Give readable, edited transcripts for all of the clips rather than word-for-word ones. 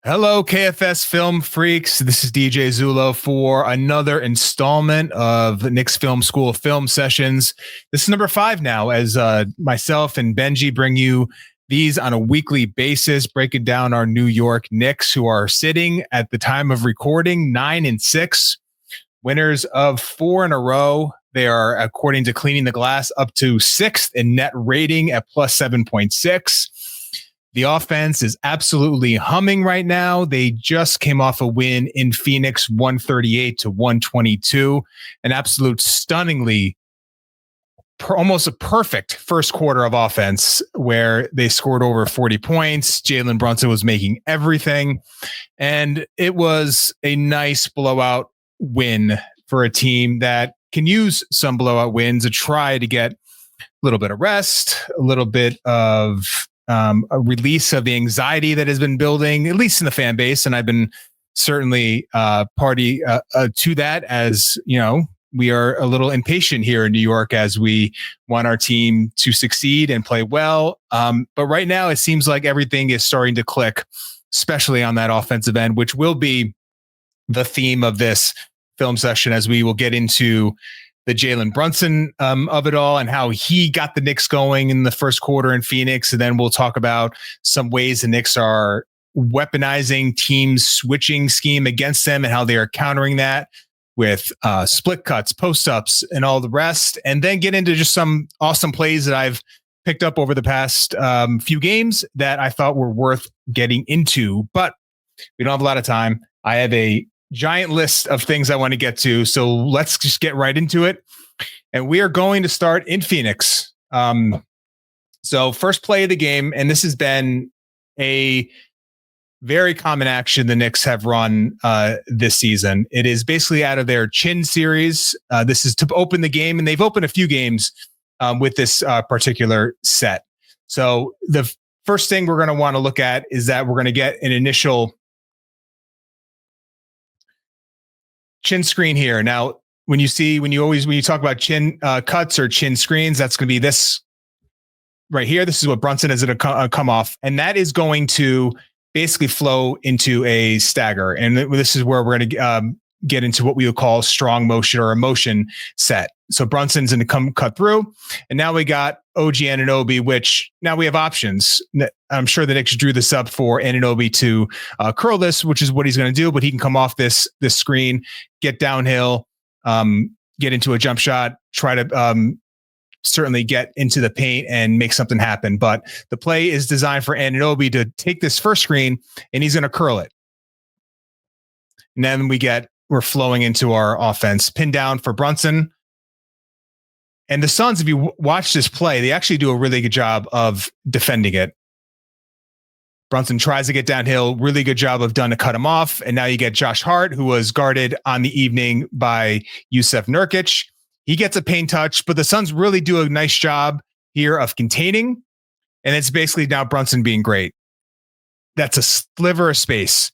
Hello, KFS Film Freaks. This is DJ Zullo for another installment of the Knicks Film School Film Sessions. This is number 5 now, as myself and Benji bring you these on a weekly basis, breaking down our New York Knicks, who are sitting at the time of recording 9-6, winners of 4 in a row. They are, according to Cleaning the Glass, up to 6th in net rating at plus 7.6. The offense is absolutely humming right now. They just came off a win in Phoenix, 138-122, an absolute stunningly, almost a perfect first quarter of offense where they scored over 40 points. Jalen Brunson was making everything, and it was a nice blowout win for a team that can use some blowout wins to try to get a little bit of rest, a little bit of a release of the anxiety that has been building, at least in the fan base. And I've been certainly party to that, as you know, we are a little impatient here in New York as we want our team to succeed and play well. But right now it seems like everything is starting to click, especially on that offensive end, which will be the theme of this film session, as we will get into the Jalen Brunson of it all and how he got the Knicks going in the first quarter in Phoenix. And then we'll talk about some ways the Knicks are weaponizing teams' switching scheme against them and how they are countering that with split cuts, post-ups, and all the rest. And then get into just some awesome plays that I've picked up over the past few games that I thought were worth getting into. But we don't have a lot of time. I have a giant list of things I want to get to. So let's just get right into it. And we are going to start in Phoenix. So first play of the game, and this has been a very common action the Knicks have run this season. It is basically out of their chin series. This is to open the game, and they've opened a few games with this particular set. So the first thing we're going to want to look at is that we're going to get an initial chin screen here. Now, when you talk about chin cuts or chin screens, that's going to be this right here. This is what Brunson is going to come off. And that is going to basically flow into a stagger. And this is where we're going to get into what we would call strong motion or a motion set. So Brunson's going to come cut through. And now we got OG Anunoby, which now we have options. I'm sure the Knicks drew this up for Anunoby to curl this, which is what he's going to do. But he can come off this screen, get downhill, get into a jump shot, try to certainly get into the paint and make something happen. But the play is designed for Anunoby to take this first screen, and he's going to curl it. And then we're flowing into our offense. Pin down for Brunson. And the Suns, if you watch this play, they actually do a really good job of defending it. Brunson tries to get downhill, really good job of done to cut him off. And now you get Josh Hart, who was guarded on the evening by Jusuf Nurkic. He gets a paint touch, but the Suns really do a nice job here of containing. And it's basically now Brunson being great. That's a sliver of space.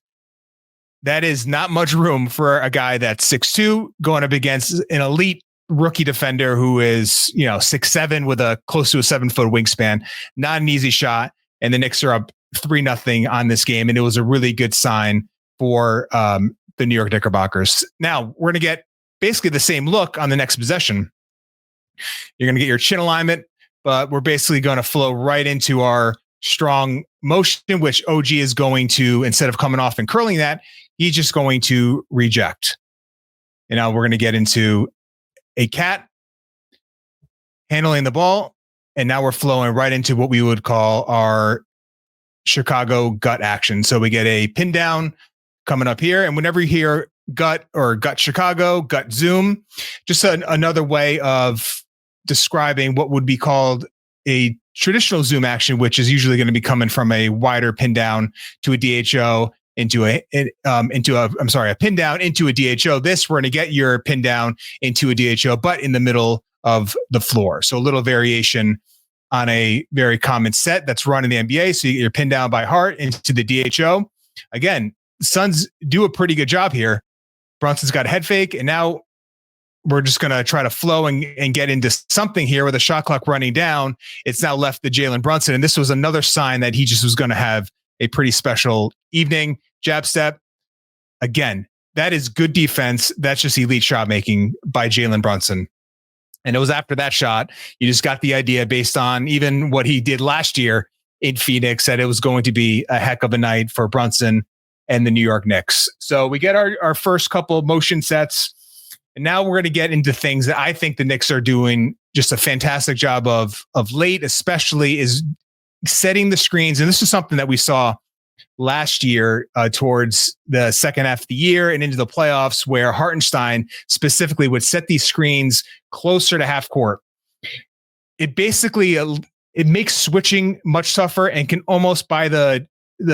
That is not much room for a guy that's 6'2", going up against an elite rookie defender who is, 6'7" with a close to a 7-foot wingspan. Not an easy shot. And the Knicks are up 3-0 on this game. And it was a really good sign for the New York Knickerbockers. Now we're going to get basically the same look on the next possession. You're going to get your chin alignment, but we're basically going to flow right into our strong motion, which OG is going to, instead of coming off and curling that, he's just going to reject. And now we're going to get into a cat handling the ball. And now we're flowing right into what we would call our Chicago gut action. So we get a pin down coming up here. And whenever you hear gut or gut Chicago, gut zoom, just another way of describing what would be called a traditional zoom action, which is usually going to be coming from a wider pin down to a DHO into a pin down into a DHO. This, we're going to get your pin down into a DHO, but in the middle of the floor. So a little variation on a very common set that's run in the NBA. So you get your pin down by Hart into the DHO. Again, Suns do a pretty good job here. Brunson's got a head fake, and now we're just going to try to flow and get into something here with a shot clock running down. It's now left to Jalen Brunson. And this was another sign that he just was going to have a pretty special evening. Jab step. Again, that is good defense. That's just elite shot making by Jalen Brunson. And it was after that shot, you just got the idea based on even what he did last year in Phoenix that it was going to be a heck of a night for Brunson and the New York Knicks. So we get our first couple of motion sets. And now we're going to get into things that I think the Knicks are doing just a fantastic job of late, especially is setting the screens. And this is something that we saw last year towards the second half of the year and into the playoffs, where Hartenstein specifically would set these screens closer to half court. It basically it makes switching much tougher and can almost, by the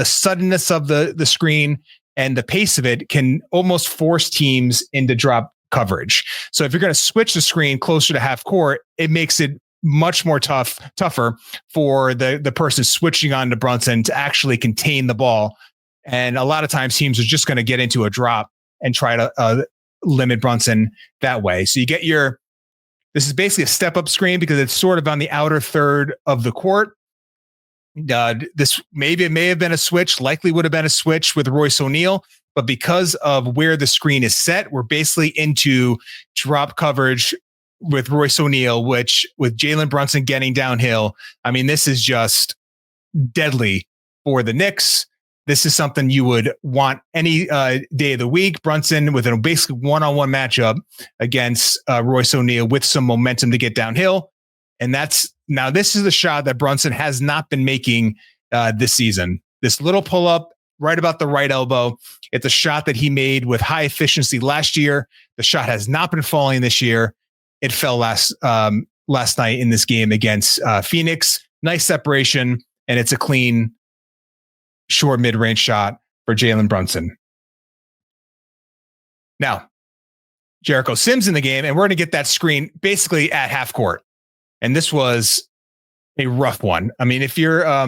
suddenness of the screen and the pace of it, can almost force teams into drop coverage. So if you're going to switch the screen closer to half court, it makes it much more tougher for the person switching on to Brunson to actually contain the ball. And a lot of times teams are just going to get into a drop and try to limit Brunson that way. So you get this is basically a step up screen because it's sort of on the outer third of the court. This may have been a switch, likely would have been a switch with Royce O'Neal, but because of where the screen is set, we're basically into drop coverage with Royce O'Neal, which with Jalen Brunson getting downhill, I mean, this is just deadly for the Knicks. This is something you would want any day of the week. Brunson with a basically one-on-one matchup against Royce O'Neal with some momentum to get downhill. And this is the shot that Brunson has not been making this season. This little pull-up right about the right elbow. It's a shot that he made with high efficiency last year. The shot has not been falling this year. It fell last night in this game against Phoenix. Nice separation, and it's a clean, short mid-range shot for Jalen Brunson. Now, Jericho Sims in the game, and we're going to get that screen basically at half court. And this was a rough one. I mean, if you're a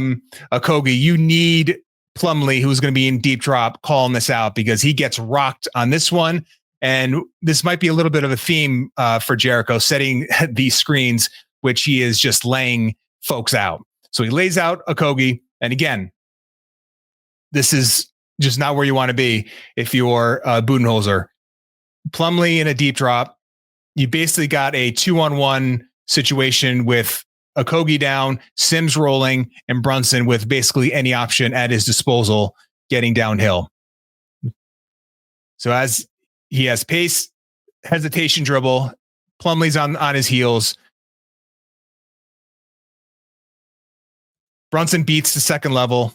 Kogi, you need Plumlee, who's going to be in deep drop, calling this out because he gets rocked on this one. And this might be a little bit of a theme for Jericho, setting these screens, which he is just laying folks out. So he lays out a Kogi. And again, this is just not where you want to be if you're Budenholzer. Plumlee in a deep drop. You basically got a 2-on-1 situation with a Kogi down, Sims rolling, and Brunson with basically any option at his disposal getting downhill. So as he has pace, hesitation dribble, Plumlee's on his heels. Brunson beats the second level.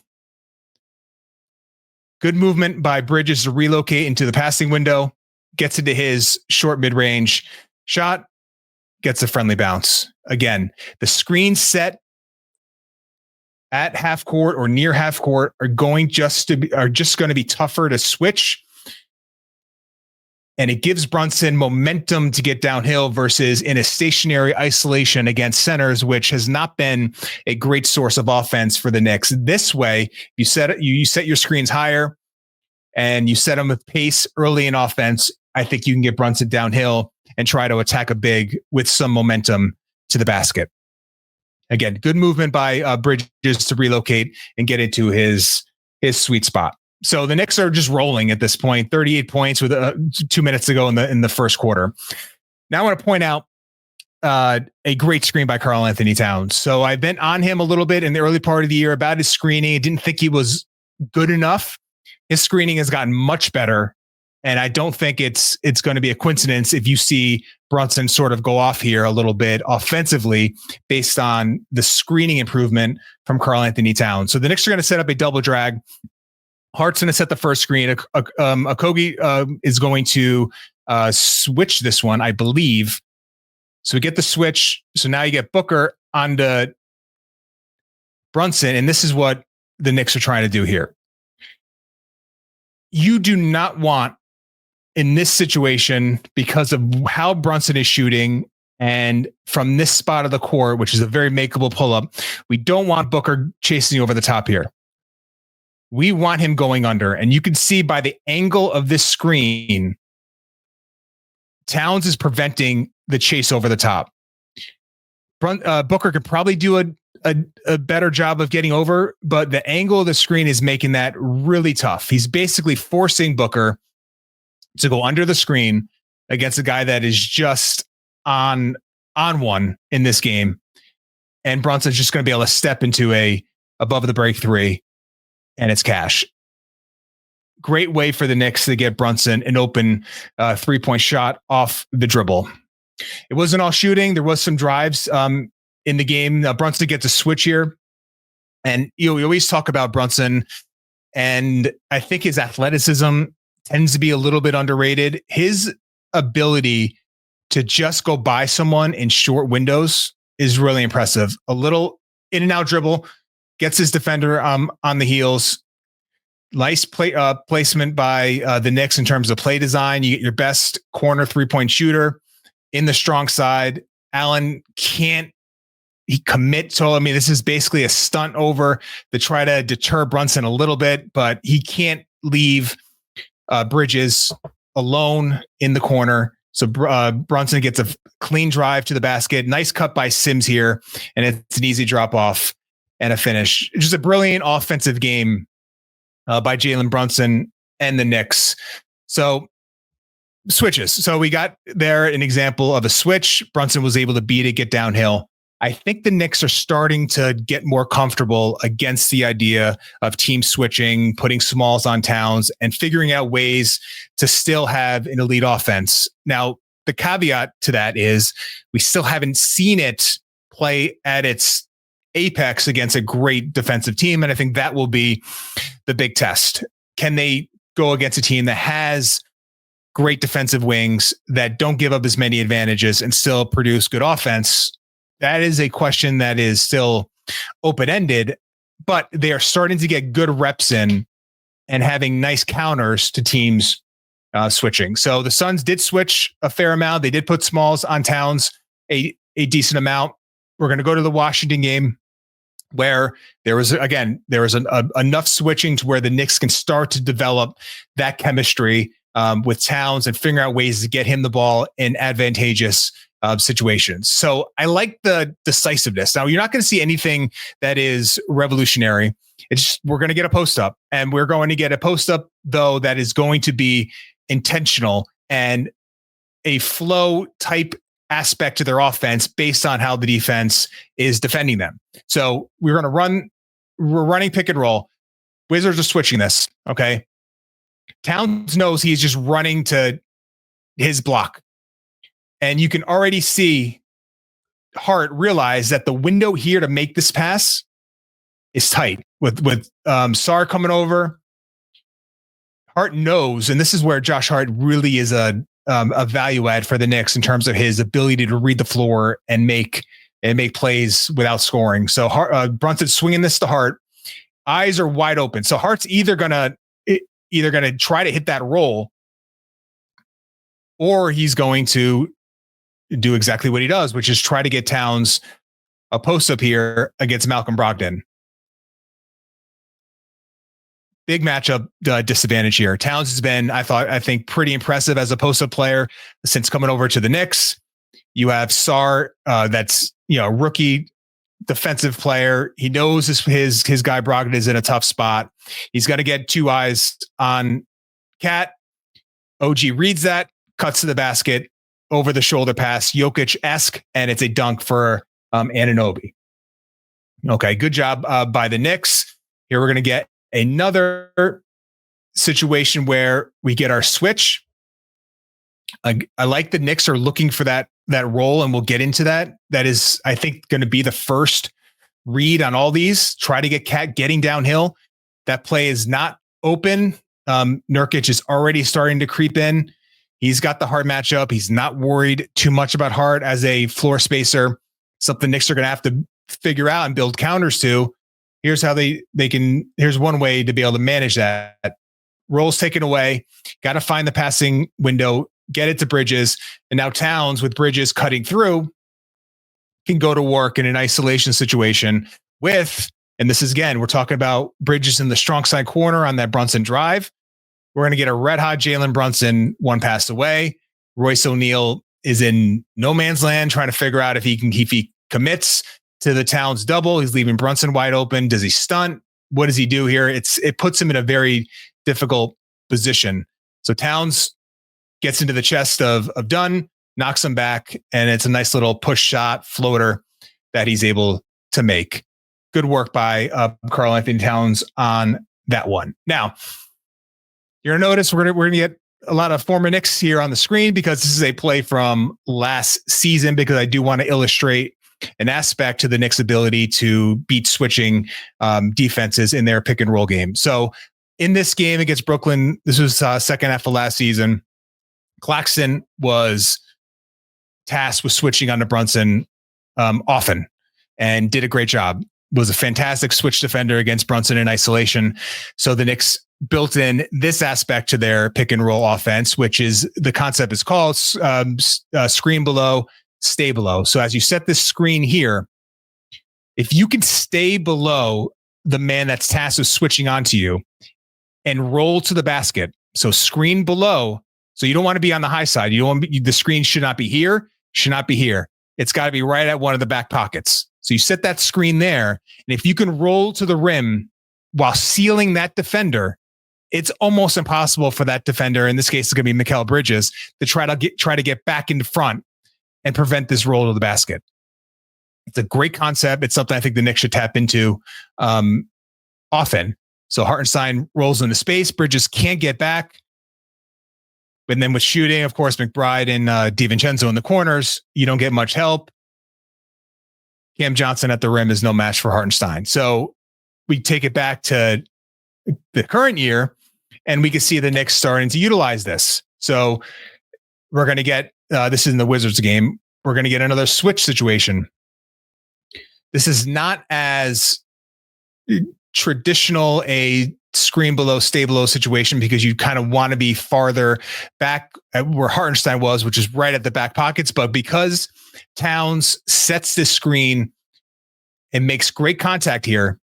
Good movement by Bridges to relocate into the passing window, gets into his short mid-range shot, gets a friendly bounce. Again, the screen set at half court or near half court are just going to be tougher to switch. And it gives Brunson momentum to get downhill versus in a stationary isolation against centers, which has not been a great source of offense for the Knicks. This way, you set your screens higher and you set them with pace early in offense. I think you can get Brunson downhill and try to attack a big with some momentum to the basket. Again, good movement by Bridges to relocate and get into his sweet spot. So the Knicks are just rolling at this point, 38 points with 2 minutes to go in the first quarter. Now I want to point out a great screen by Karl-Anthony Towns. So I've been on him a little bit in the early part of the year about his screening. I didn't think he was good enough. His screening has gotten much better. And I don't think it's going to be a coincidence if you see Brunson sort of go off here a little bit offensively based on the screening improvement from Karl-Anthony Towns. So the Knicks are going to set up a double drag. Hart's going to set the first screen. Okogie is going to switch this one, I believe. So we get the switch. So now you get Booker onto Brunson, and this is what the Knicks are trying to do here. You do not want, in this situation, because of how Brunson is shooting and from this spot of the court, which is a very makeable pull-up, we don't want Booker chasing over the top here. We want him going under. And you can see by the angle of this screen, Towns is preventing the chase over the top. Booker could probably do a better job of getting over, but the angle of the screen is making that really tough. He's basically forcing Booker to go under the screen against a guy that is just on one in this game. And Brunson's just going to be able to step into a above the break three, and it's cash. Great way for the Knicks to get Brunson an open 3-point shot off the dribble. It wasn't all shooting. There was some drives in the game. Brunson gets a switch here. And we always talk about Brunson, and I think his athleticism tends to be a little bit underrated. His ability to just go by someone in short windows is really impressive. A little in and out dribble, gets his defender on the heels. Nice placement by the Knicks in terms of play design. You get your best corner 3-point shooter in the strong side. Allen can't commit. So, I mean, this is basically a stunt over to try to deter Brunson a little bit, but he can't leave Bridges alone in the corner. So Brunson gets a clean drive to the basket. Nice cut by Sims here, and it's an easy drop off and a finish. Just a brilliant offensive game by Jalen Brunson and the Knicks. So switches. So we got there an example of a switch. Brunson was able to beat it, get downhill. I think the Knicks are starting to get more comfortable against the idea of team switching, putting smalls on Towns, and figuring out ways to still have an elite offense. Now, the caveat to that is we still haven't seen it play at its apex against a great defensive team. And I think that will be the big test. Can they go against a team that has great defensive wings, that don't give up as many advantages and still produce good offense? That is a question that is still open-ended, but they are starting to get good reps in and having nice counters to teams switching. So the Suns did switch a fair amount. They did put smalls on Towns a decent amount. We're going to go to the Washington game where there was enough switching to where the Knicks can start to develop that chemistry with Towns and figure out ways to get him the ball in advantageous situations. So I like the decisiveness. Now, you're not going to see anything that is revolutionary. It's just, we're going to get a post up, and we're going to get a post up though that is going to be intentional and a flow type aspect to their offense based on how the defense is defending them. So we're running pick and roll. Wizards are switching this. Okay. Towns knows he's just running to his block. And you can already see Hart realize that the window here to make this pass is tight with Sarr coming over. Hart knows, and this is where Josh Hart really is a value add for the Knicks in terms of his ability to read the floor and make plays without scoring. So Brunson swinging this to Hart. Eyes are wide open. So Hart's either gonna try to hit that roll, or he's going to do exactly what he does, which is try to get Towns a post up here against Malcolm Brogdon. Big matchup disadvantage here. Towns has been, I think, pretty impressive as a post up player since coming over to the Knicks. You have Sarr, that's rookie defensive player. He knows his guy Brogdon is in a tough spot. He's going to get two eyes on Cat. OG reads that, cuts to the basket, over the shoulder pass, Jokic-esque, and it's a dunk for Anunoby. Okay, good job by the Knicks. Here we're going to get another situation where we get our switch. I like the Knicks are looking for that role, and we'll get into that. That is, I think, going to be the first read on all these. Try to get Cat getting downhill. That play is not open. Nurkic is already starting to creep in. He's got the Hart matchup. He's not worried too much about Hart as a floor spacer. Something Knicks are going to have to figure out and build counters to. Here's how they can. Here's one way to be able to manage that. Rolls taken away. Got to find the passing window. Get it to Bridges. And now Towns, with Bridges cutting through, can go to work in an isolation situation with, and this is, again, we're talking about Bridges in the strong side corner on that Brunson drive. We're going to get a red hot Jalen Brunson one pass away. Royce O'Neal is in no man's land trying to figure out if he commits. to the Towns double. He's leaving Brunson wide open. Does he stunt? What does he do here? It puts him in a very difficult position. So Towns gets into the chest of Dunn, knocks him back, and it's a nice little push shot floater that he's able to make. Good work by Karl-Anthony Towns on that one. Now, you're gonna notice we're gonna get a lot of former Knicks here on the screen because this is a play from last season, because I do want to illustrate an aspect to the Knicks' ability to beat switching defenses in their pick and roll game. So in this game against Brooklyn, this was second half of last season, Claxton was tasked with switching onto Brunson often and did a great job. Was a fantastic switch defender against Brunson in isolation. So the Knicks built in this aspect to their pick and roll offense, which is the concept is called screen below, stay below. So as you set this screen here, if you can stay below the man that's tasked with switching onto you and roll to the basket, so screen below, so you don't want to be on the high side. You don't want to be, the screen should not be here, should not be here. It's got to be right at one of the back pockets. So you set that screen there, and if you can roll to the rim while sealing that defender, it's almost impossible for that defender, in this case it's going to be Mikal Bridges, to try to get back into front and prevent this roll to the basket. It's a great concept. It's something I think the Knicks should tap into often. So Hartenstein rolls into space. Bridges can't get back. And then with shooting, of course, McBride and DiVincenzo in the corners, you don't get much help. Cam Johnson at the rim is no match for Hartenstein. So we take it back to the current year, and we can see the Knicks starting to utilize this. So we're going to get, this is in the Wizards game, we're going to get another switch situation. This is not as traditional a screen below, stay below situation, because you kind of want to be farther back at where Hartenstein was, which is right at the back pockets. But because Towns sets this screen and makes great contact here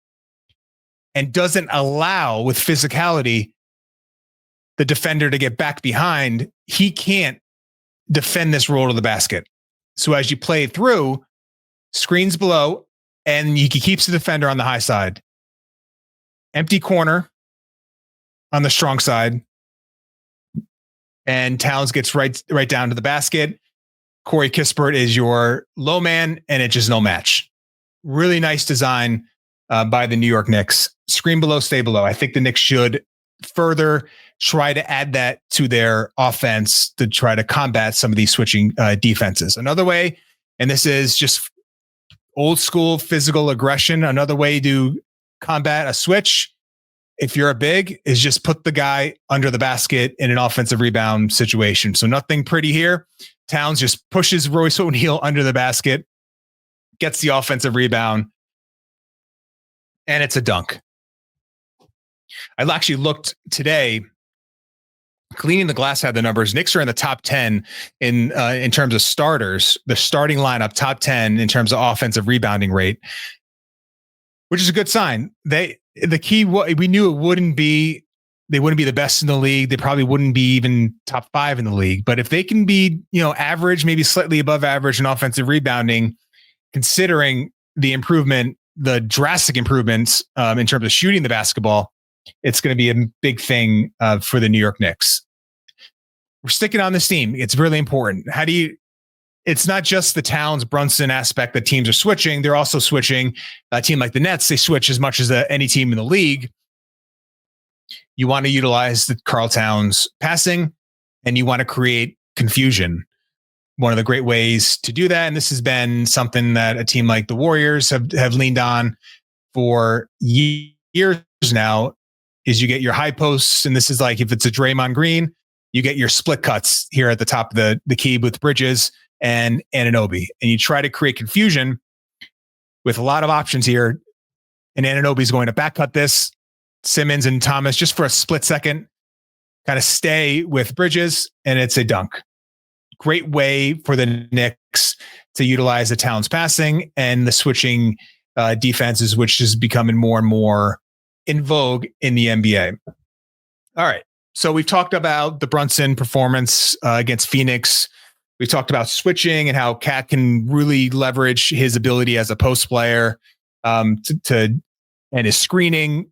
and doesn't allow with physicality the defender to get back behind, he can't defend this roll to the basket. So as you play through, screens below, and he keeps the defender on the high side. Empty corner on the strong side, and Towns gets right down to the basket. Corey Kispert is your low man, and it's just no match. Really nice design by the New York Knicks. Screen below, stay below. I think the Knicks should further try to add that to their offense to try to combat some of these switching defenses. Another way, and this is just old school physical aggression, another way to combat a switch, if you're a big, is just put the guy under the basket in an offensive rebound situation. So nothing pretty here. Towns just pushes Royce O'Neal under the basket, gets the offensive rebound, and it's a dunk. I actually looked today, Cleaning the Glass had the numbers. Knicks are in the top 10 in terms of starters, the starting lineup, top 10 in terms of offensive rebounding rate, which is a good sign. The key, we knew they wouldn't be the best in the league. They probably wouldn't be even top 5 in the league. But if they can be, average, maybe slightly above average in offensive rebounding, considering the improvement, the drastic improvements in terms of shooting the basketball, it's going to be a big thing for the New York Knicks. We're sticking on this team. It's really important. It's not just the Towns Brunson aspect that teams are switching. They're also switching. A team like the Nets, they switch as much as any team in the league. You want to utilize the Karl Towns passing, and you want to create confusion. One of the great ways to do that, and this has been something that a team like the Warriors have leaned on for years now, is you get your high posts, and this is like if it's a Draymond Green, you get your split cuts here at the top of the key with Bridges and Anunoby, and you try to create confusion with a lot of options here. And Anunoby is going to back cut this. Simmons and Thomas just for a split second kind of stay with Bridges, and it's a dunk. Great way for the Knicks to utilize the Towns passing and the switching defenses, which is becoming more and more in vogue in the NBA. All right. So we've talked about the Brunson performance against Phoenix. We talked about switching and how Cat can really leverage his ability as a post player and his screening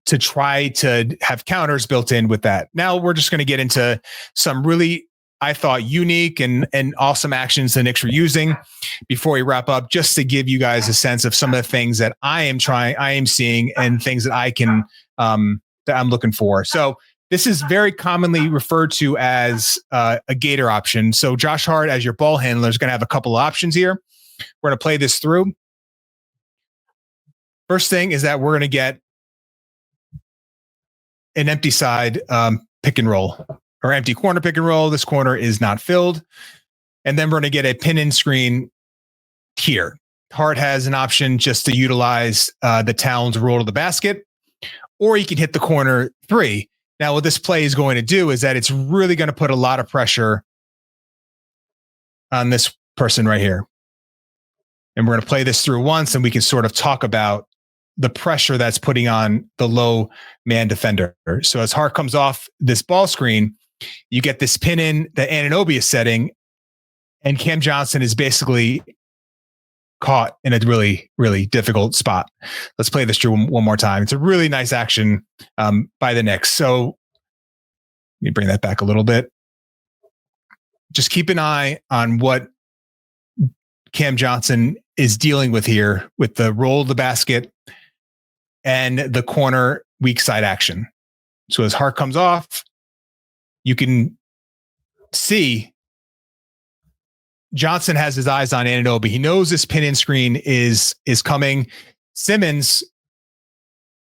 to try to have counters built in with that. Now we're just going to get into some really, I thought, unique and awesome actions the Knicks were using before we wrap up, just to give you guys a sense of some of the things that I am seeing and things that I can, that I'm looking for. So this is very commonly referred to as a gator option. So Josh Hart, as your ball handler, is going to have a couple of options here. We're going to play this through. First thing is that we're going to get an empty side pick and roll, or empty corner pick and roll. This corner is not filled. And then we're going to get a pin in screen here. Hart has an option just to utilize the Towns roll to the basket, or he can hit the corner three. Now, what this play is going to do is that it's really going to put a lot of pressure on this person right here. And we're going to play this through once, and we can sort of talk about the pressure that's putting on the low man defender. So as Hart comes off this ball screen, you get this pin in that Anunoby is setting, and Cam Johnson is basically caught in a really, really difficult spot. Let's play this through one more time. It's a really nice action by the Knicks. So let me bring that back a little bit. Just keep an eye on what Cam Johnson is dealing with here with the roll of the basket and the corner weak side action. So as Hart comes off, you can see Johnson has his eyes on Anunoby. He knows this pin in screen is coming. Simmons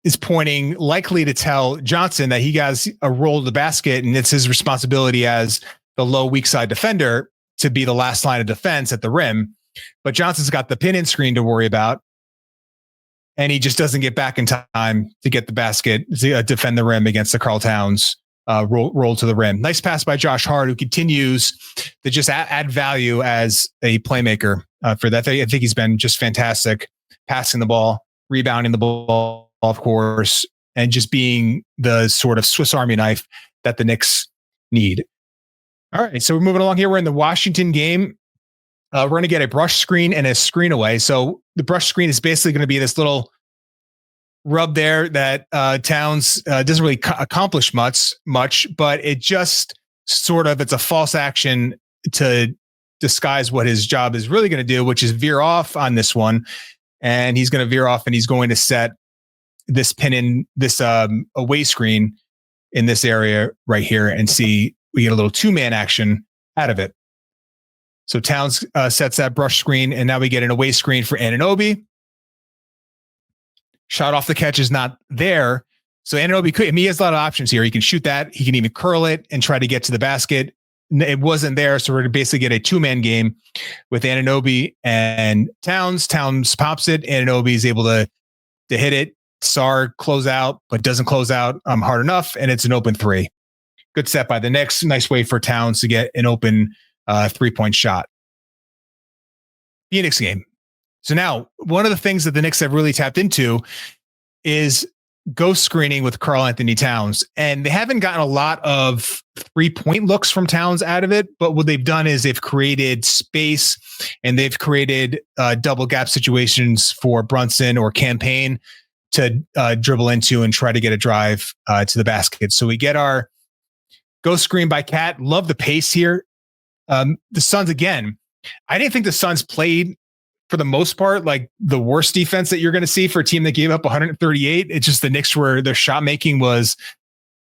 is pointing, likely to tell Johnson that he has a roll to the basket, and it's his responsibility as the low weak side defender to be the last line of defense at the rim. But Johnson's got the pin in screen to worry about, and he just doesn't get back in time to get the basket, to defend the rim against the Karl Towns roll to the rim. Nice pass by Josh Hart, who continues to just add value as a playmaker for that. I think he's been just fantastic, passing the ball, rebounding the ball, of course, and just being the sort of Swiss Army knife that the Knicks need. All right, so we're moving along here. We're in the Washington game. We're going to get a brush screen and a screen away. So the brush screen is basically going to be this little rub there that Towns doesn't really accomplish much, but it just sort of, it's a false action to disguise what his job is really going to do, which is veer off on this one. And he's going to veer off, and he's going to set this pin in this away screen in this area right here, and see we get a little two-man action out of it. So Towns sets that brush screen, and now we get an away screen for Anunoby. Shot off the catch is not there. So Anunoby could, I mean, he has a lot of options here. He can shoot that. He can even curl it and try to get to the basket. It wasn't there. So we're going to basically get a two-man game with Anunoby and Towns. Towns pops it. Anunoby is able to hit it. Sarr close out, but doesn't close out hard enough. And it's an open three. Good set by the Knicks. Nice way for Towns to get an open 3-point shot. Phoenix game. So now, one of the things that the Knicks have really tapped into is ghost screening with Karl-Anthony Towns. And they haven't gotten a lot of 3-point looks from Towns out of it. But what they've done is they've created space, and they've created double gap situations for Brunson or Campaign to dribble into and try to get a drive to the basket. So we get our ghost screen by Cat. Love the pace here. The Suns, again, I didn't think the Suns played, for the most part, like the worst defense that you're going to see for a team that gave up 138. It's just the Knicks, where their shot making was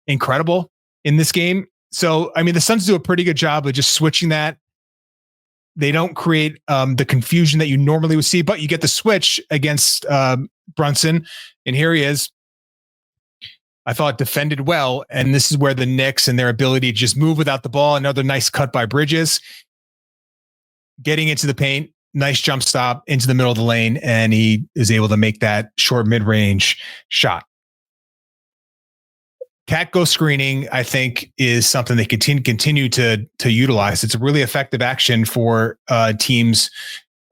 incredible in this game. So, I mean, the Suns do a pretty good job of just switching that. They don't create the confusion that you normally would see, but you get the switch against Brunson. And here he is. I thought defended well. And this is where the Knicks and their ability to just move without the ball. Another nice cut by Bridges. Getting into the paint. Nice jump stop into the middle of the lane, and he is able to make that short mid-range shot. Cat ghost screening, I think, is something they continue to utilize. It's a really effective action for teams,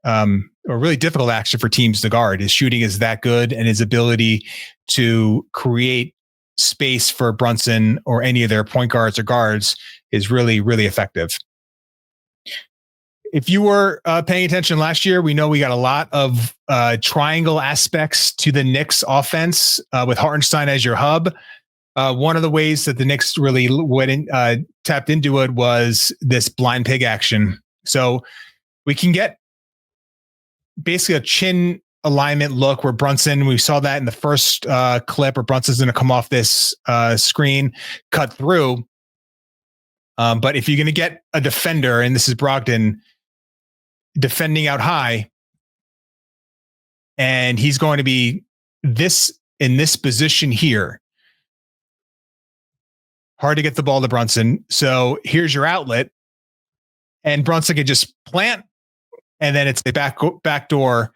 or really difficult action for teams to guard. His shooting is that good, and his ability to create space for Brunson or any of their point guards or guards is really, really effective. if you were paying attention last year, we know we got a lot of triangle aspects to the Knicks offense with Hartenstein as your hub. One of the ways that the Knicks really tapped into it was this blind pig action. So we can get basically a chin alignment look where Brunson, we saw that in the first clip where Brunson's going to come off this screen, cut through. But if you're going to get a defender, and this is Brogdon defending out high, and he's going to be in this position here, hard to get the ball to Brunson. So here's your outlet, and Brunson could just plant, and then it's a backdoor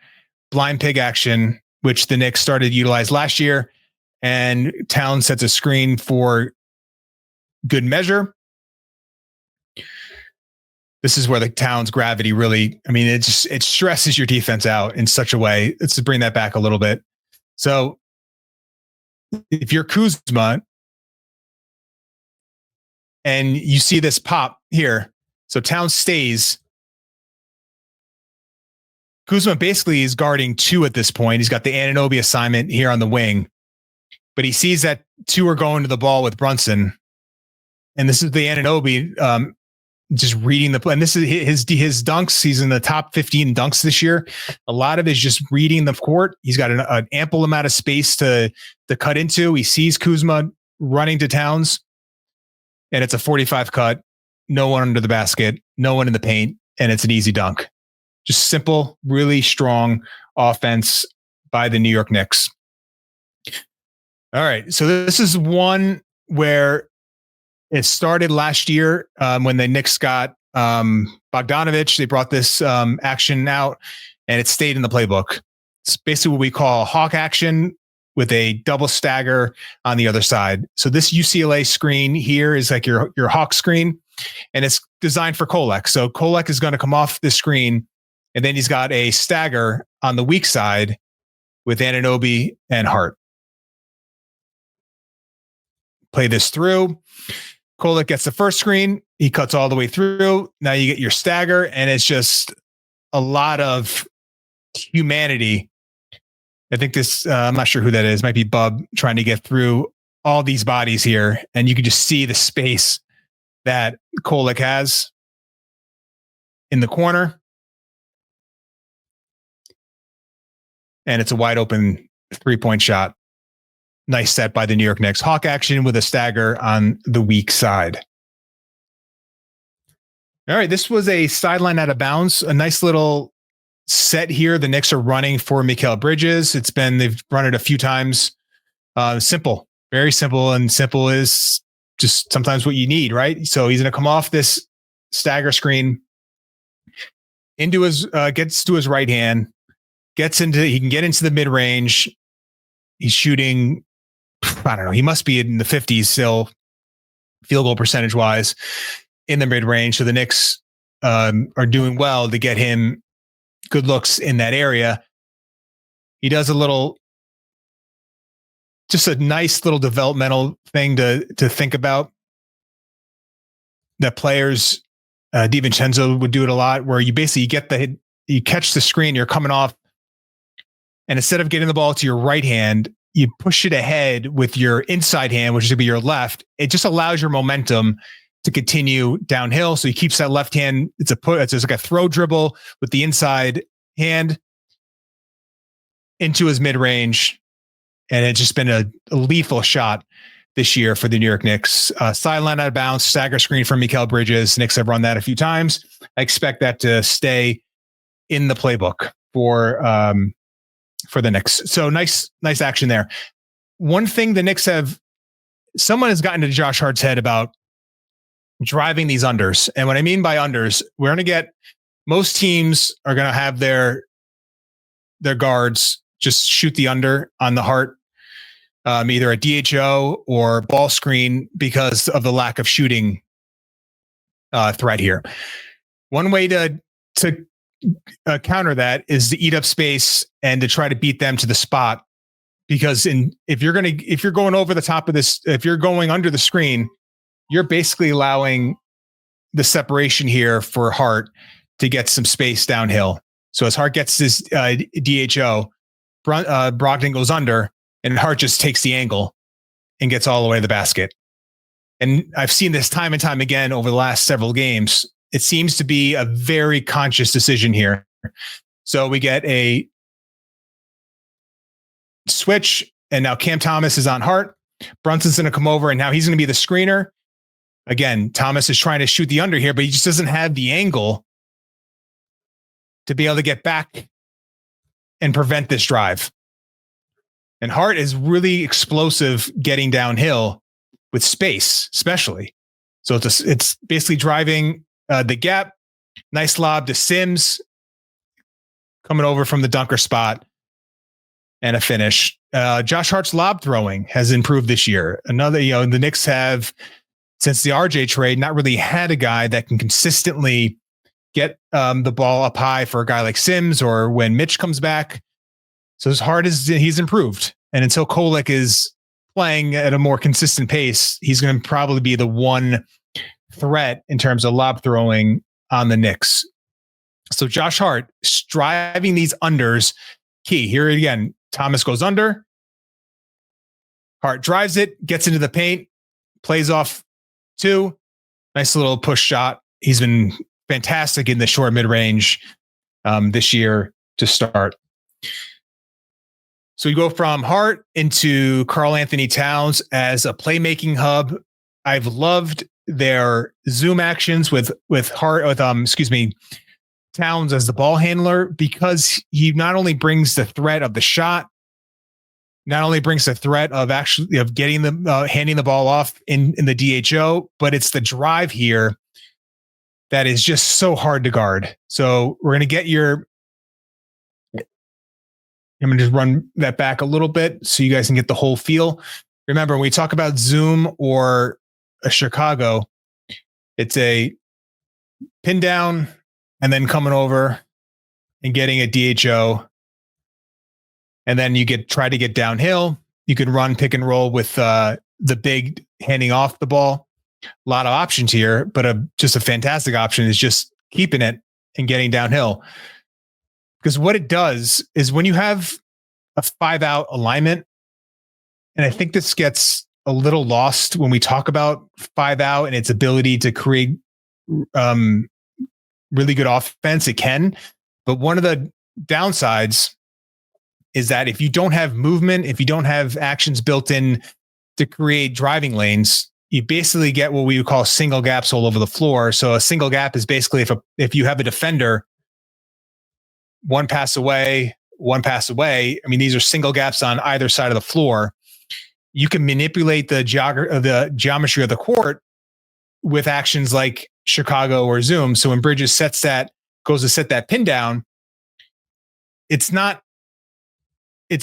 blind pig action, which the Knicks started to utilize last year, and Towns sets a screen for good measure. This is where the Towns gravity really, I mean, it stresses your defense out in such a way. It's to bring that back a little bit. So if you're Kuzma and you see this pop here, so Towns stays. Kuzma basically is guarding 2 at this point. He's got the Anunoby assignment here on the wing, but he sees that 2 are going to the ball with Brunson. And this is the Anunoby, just reading the play. And this is his dunks. He's in the top 15 dunks this year. A lot of it is just reading the court. He's got an ample amount of space to cut into. He sees Kuzma running to Towns, and it's a 45 cut. No one under the basket, no one in the paint, and it's an easy dunk. Just simple, really strong offense by the New York Knicks. All right, so this is one where it started last year when the Knicks got Bogdanovich. They brought this action out, and it stayed in the playbook. It's basically what we call hawk action with a double stagger on the other side. So this UCLA screen here is like your hawk screen, and it's designed for Kolek. So Kolek is going to come off the screen, and then he's got a stagger on the weak side with Anunoby and Hart. Play this through. Kolek gets the first screen. He cuts all the way through. Now you get your stagger, and it's just a lot of humanity. I think this, I'm not sure who that is. Might be Bub trying to get through all these bodies here. And you can just see the space that Kolek has in the corner. And it's a wide open 3-point shot. Nice set by the New York Knicks. Hawk action with a stagger on the weak side. All right, this was a sideline out of bounds. A nice little set here. The Knicks are running for Mikal Bridges. They've run it a few times. Simple, very simple, and simple is just sometimes what you need, right? So he's going to come off this stagger screen into his, gets to his right hand, he can get into the mid range. He's shooting, I don't know, he must be in the 50s still, field goal percentage wise, in the mid range. So the Knicks are doing well to get him good looks in that area. He does just a nice little developmental thing to think about. That players, DiVincenzo would do it a lot, where you basically you catch the screen, you're coming off, and instead of getting the ball to your right hand, you push it ahead with your inside hand, which is going to be your left. It just allows your momentum to continue downhill. So he keeps that left hand. It's like a throw dribble with the inside hand into his mid range. And it's just been a lethal shot this year for the New York Knicks. Sideline out of bounds, stagger screen from Mikal Bridges. Knicks have run that a few times. I expect that to stay in the playbook for the Knicks. So nice action there. One thing the Knicks someone has gotten to Josh Hart's head about driving these unders. And what I mean by unders, most teams are going to have their guards just shoot the under on the Hart, either a DHO or ball screen, because of the lack of shooting threat here. One way to counter that is to eat up space and to try to beat them to the spot. Because if you're going over the top of this, if you're going under the screen, you're basically allowing the separation here for Hart to get some space downhill. So as Hart gets this DHO, Brogdon goes under, and Hart just takes the angle and gets all the way to the basket. And I've seen this time and time again over the last several games. It seems to be a very conscious decision here. So we get a switch, and now Cam Thomas is on Hart. Brunson's going to come over, and now he's going to be the screener. Again, Thomas is trying to shoot the under here, but he just doesn't have the angle to be able to get back and prevent this drive. And Hart is really explosive getting downhill with space, especially. So it's basically driving the gap. Nice lob to Sims, coming over from the dunker spot, and a finish. Josh Hart's lob throwing has improved this year. The Knicks have, since the RJ trade, not really had a guy that can consistently get the ball up high for a guy like Sims or when Mitch comes back. So as hard as he's improved, and until Kolek is playing at a more consistent pace, he's going to probably be the one threat in terms of lob throwing on the Knicks. So Josh Hart driving these unders, key. Here again, Thomas goes under. Hart drives it, gets into the paint, plays off two. Nice little push shot. He's been fantastic in the short mid-range this year to start. So we go from Hart into Karl-Anthony Towns as a playmaking hub. I've loved their zoom actions with Towns as the ball handler, because he not only brings the threat of the shot, not only brings the threat of getting handing the ball off in the DHO, but it's the drive here that is just so hard to guard. So we're going to get I'm going to just run that back a little bit so you guys can get the whole feel. Remember, when we talk about Zoom or a Chicago, it's a pin down and then coming over and getting a DHO. And then you try to get downhill. You can run pick and roll with the big handing off the ball. A lot of options here, but just a fantastic option is just keeping it and getting downhill. Because what it does is when you have a 5-out alignment, and I think this gets a little lost when we talk about 5-out and its ability to create really good offense, it can. But one of the downsides is that if you don't have movement, if you don't have actions built in to create driving lanes, you basically get what we would call single gaps all over the floor. So a single gap is basically if you have a defender one pass away. I mean, these are single gaps on either side of the floor. You can manipulate the geometry of the court with actions like Chicago or Zoom. So when Bridges goes to set that pin down, it's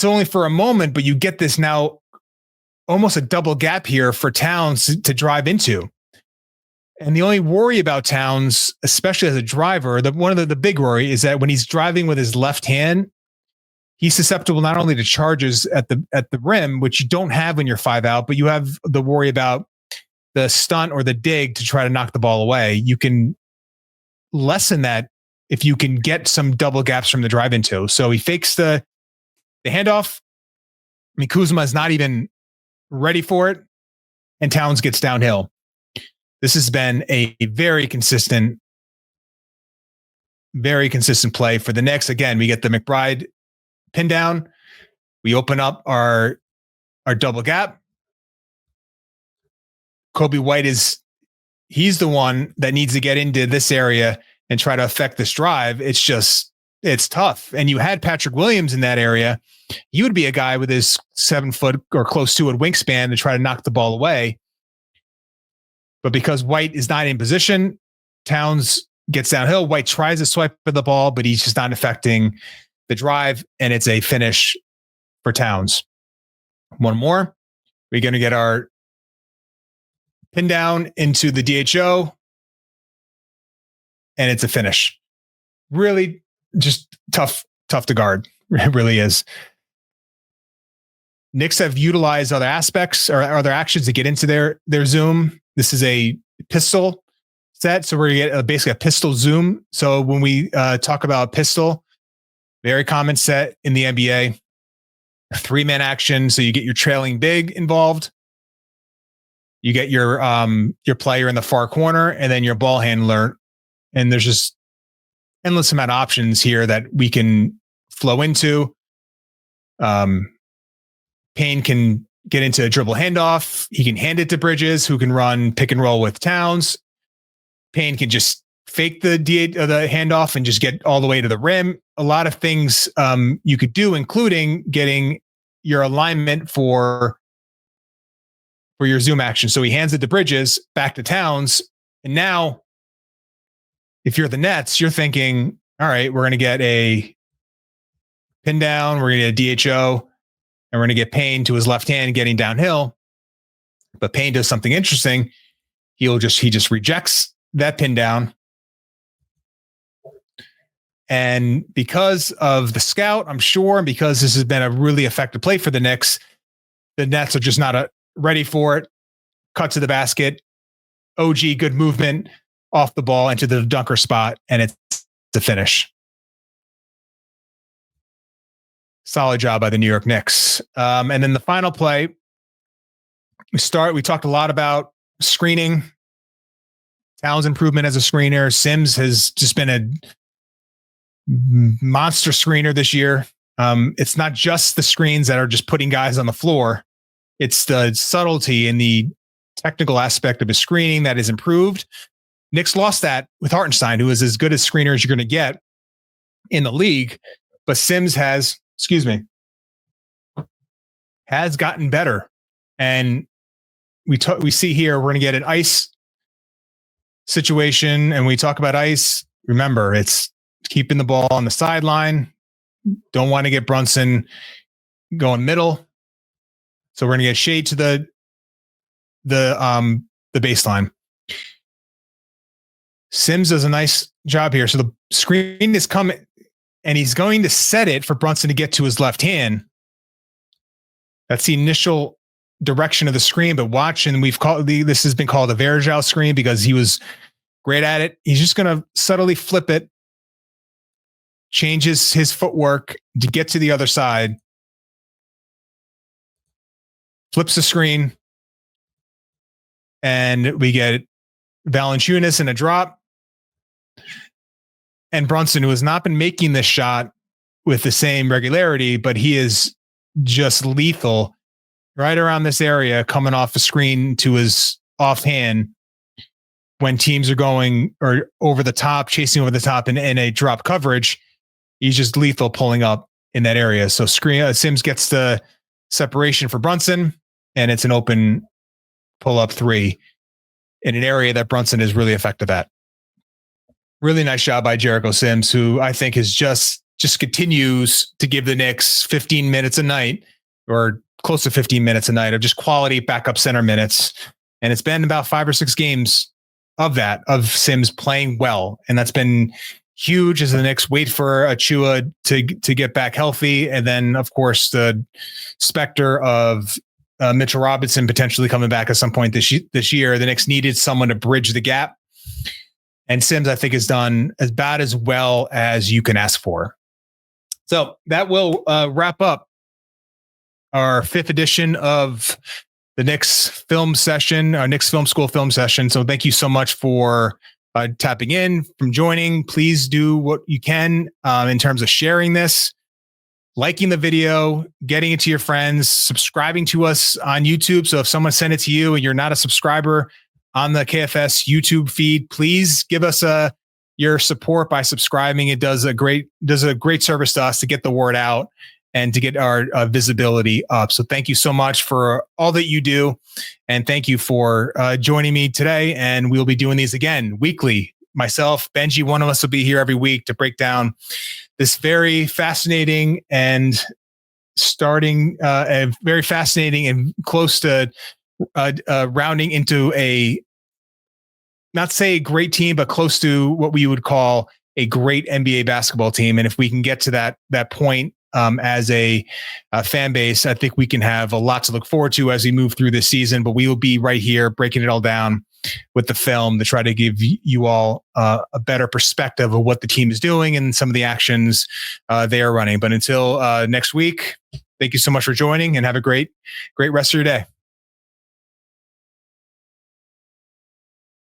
only for a moment, but you get this now almost a double gap here for Towns to drive into. And the only worry about Towns, especially as a driver, one of the big worry is that when he's driving with his left hand, he's susceptible not only to charges at the rim, which you don't have when you're 5-out, but you have the worry about the stunt or the dig to try to knock the ball away. You can lessen that if you can get some double gaps from the drive into. So he fakes the handoff. I mean, Kuzma is not even ready for it, and Towns gets downhill. This has been a very consistent play for the Knicks. Again, we get the McBride pin down. We open up our double gap. Kobe White he's the one that needs to get into this area and try to affect this drive. It's tough. And you had Patrick Williams in that area. He would be a guy with his 7 foot or close to it wingspan to try to knock the ball away. But because White is not in position, Towns gets downhill. White tries to swipe at the ball, but he's just not affecting the drive, and it's a finish for Towns. One more. We're going to get our pin down into the DHO, and it's a finish. Really just tough to guard. It really is. Knicks have utilized other aspects or other actions to get into their zoom. This is a pistol. set. So we're going to get basically a pistol zoom. So when we talk about pistol, very common set in the NBA, 3-man action. So you get your trailing big involved. You get your player in the far corner and then your ball handler. And there's just endless amount of options here that we can flow into. Payne can get into a dribble handoff. He can hand it to Bridges, who can run pick and roll with Towns. Payne can just fake the handoff and just get all the way to the rim. A lot of things you could do, including getting your alignment for your zoom action. So he hands it to Bridges, back to Towns. And now, if you're the Nets, you're thinking, all right, we're going to get a pin down, we're going to get a DHO, and we're going to get Payne to his left hand getting downhill. But Payne does something interesting. He just rejects that pin down. And because of the scout, I'm sure, and because this has been a really effective play for the Knicks, the Nets are just not ready for it. Cut to the basket. OG, good movement off the ball into the dunker spot, and it's the finish. Solid job by the New York Knicks. And then the final play, we talked a lot about screening. Towns' improvement as a screener. Sims has just been a monster screener this year. It's not just the screens that are just putting guys on the floor. It's the subtlety and the technical aspect of his screening that is improved. Knicks lost that with Hartenstein, who is as good a screener as you're going to get in the league. But Sims has gotten better. And we see here, we're going to get an ice situation. And we talk about ice. Remember, it's keeping the ball on the sideline. Don't want to get Brunson going middle. So we're going to get shade to the baseline. Sims does a nice job here. So the screen is coming, and he's going to set it for Brunson to get to his left hand. That's the initial direction of the screen. But watch, and this has been called a Verjao screen because he was great at it. He's just going to subtly flip it, changes his footwork to get to the other side, flips the screen, and we get Valanciunas in a drop. And Brunson, who has not been making this shot with the same regularity, but he is just lethal right around this area, coming off the screen to his offhand when teams are going or over the top, chasing over the top in a drop coverage. He's just lethal pulling up in that area. So Sims gets the separation for Brunson, and it's an open pull-up three in an area that Brunson is really effective at. Really nice job by Jericho Sims, who I think is just continues to give the Knicks 15 minutes a night, or close to 15 minutes a night, of just quality backup center minutes. And it's been about 5 or 6 games of Sims playing well. And that's been huge as the Knicks wait for Achua to get back healthy. And then, of course, the specter of Mitchell Robinson potentially coming back at some point this year. The Knicks needed someone to bridge the gap. And Sims, I think, has done about as well as you can ask for. So that will wrap up our 5th edition of the Knicks Film Session, our Knicks Film School Film Session. So thank you so much for tapping in, from joining. Please do what you can in terms of sharing this, liking the video, getting it to your friends, subscribing to us on YouTube. So if someone sent it to you and you're not a subscriber on the KFS YouTube feed, please give us your support by subscribing. It does a great service to us to get the word out and to get our visibility up. So thank you so much for all that you do. And thank you for joining me today. And we'll be doing these again weekly. Myself, Benji, one of us will be here every week to break down this very fascinating and very fascinating and close to rounding into not say a great team, but close to what we would call a great NBA basketball team. And if we can get to that point as a fan base, I think we can have a lot to look forward to as we move through this season. But we will be right here breaking it all down with the film to try to give you all a better perspective of what the team is doing and some of the actions they are running. But until next week, thank you so much for joining, and have a great rest of your day.